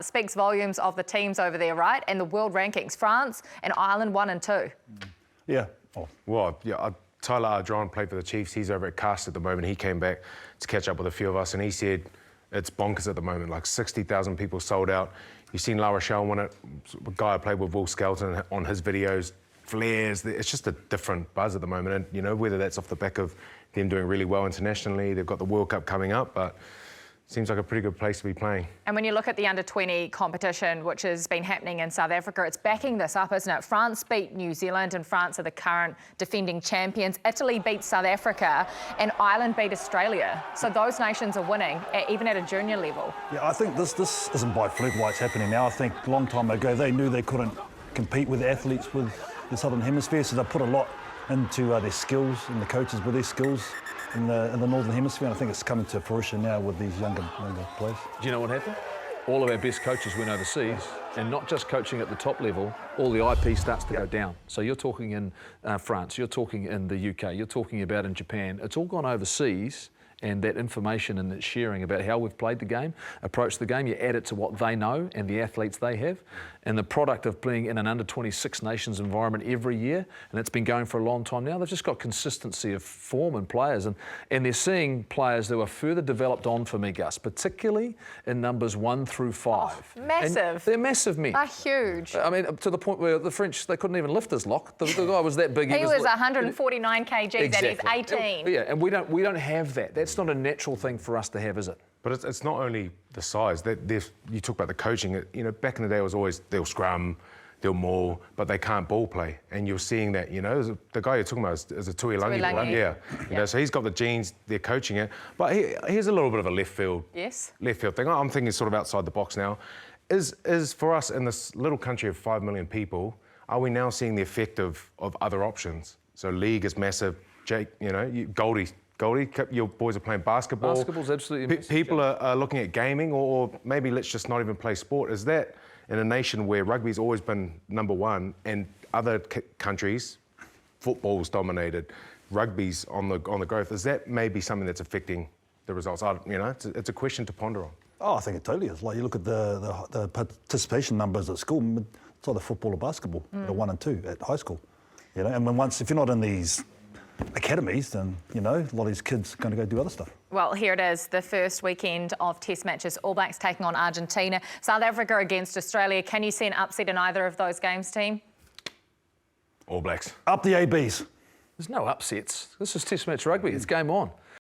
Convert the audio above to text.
Speaks volumes of the teams over there, right? And the world rankings. France and Ireland 1 and 2. Yeah. Oh. Well, yeah, Tyler Ardron played for the Chiefs. He's over at Cast at the moment. He came back to catch up with a few of us, and he said it's bonkers at the moment. Like 60,000 people sold out. You've seen La Rochelle win it. A guy I played with, Will Skelton, on his videos, flares. It's just a different buzz at the moment. And, you know, whether that's off the back of them doing really well internationally, they've got the World Cup coming up, but seems like a pretty good place to be playing. And when you look at the under-20 competition, which has been happening in South Africa, it's backing this up, isn't it? France beat New Zealand, and France are the current defending champions. Italy beat South Africa, and Ireland beat Australia. So those nations are winning, even at a junior level. Yeah, I think this isn't by fluke why it's happening now. I think a long time ago they knew they couldn't compete with the athletes with the Southern Hemisphere, so they put a lot into their skills and the coaches with their skills in the Northern Hemisphere, and I think it's coming to fruition now with these younger players. Do you know what happened? All of our best coaches went overseas, and not just coaching at the top level, all the IP starts to go down. So you're talking in France, you're talking in the UK, you're talking about in Japan. It's all gone overseas, and that information and that sharing about how we've played the game, approached the game, you add it to what they know and the athletes they have, and the product of playing in an under-26 nations environment every year, and it's been going for a long time now. They've just got consistency of form and players, and they're seeing players that are further developed on for me, Gus, particularly in numbers 1 through 5. Oh, massive. And they're massive men. They're huge. I mean, to the point where the French, they couldn't even lift his lock. The guy was that big. He was 149 kgs exactly. And he's 18. Yeah, and we don't have that. That's not a natural thing for us to have, is it? But it's not only the size. You talk about the coaching. You know, back in the day, it was always they'll scrum, they'll maul, but they can't ball play. And you're seeing that, you know, the guy you're talking about is a Tuilangi. Yeah. You know, so he's got the genes, they're coaching it. But here's a little bit of a left field thing. I'm thinking sort of outside the box now. Is for us in this little country of 5 million people, are we now seeing the effect of other options? So league is massive. Jake, you know, Goldie, your boys are playing basketball. Basketball's absolutely massive. People are looking at gaming, or maybe let's just not even play sport. Is that in a nation where rugby's always been number one, and other countries, football's dominated, rugby's on the growth? Is that maybe something that's affecting the results? You know, it's a question to ponder on. Oh, I think it totally is. Like, you look at the participation numbers at school, it's either football or basketball, at 1 and 2 at high school. You know, and if you're not in these academies, then, you know, a lot of these kids are going to go do other stuff. Well, here it is, the first weekend of Test matches. All Blacks taking on Argentina, South Africa against Australia. Can you see an upset in either of those games, team? All Blacks. Up the ABs. There's no upsets. This is Test match rugby. It's game on.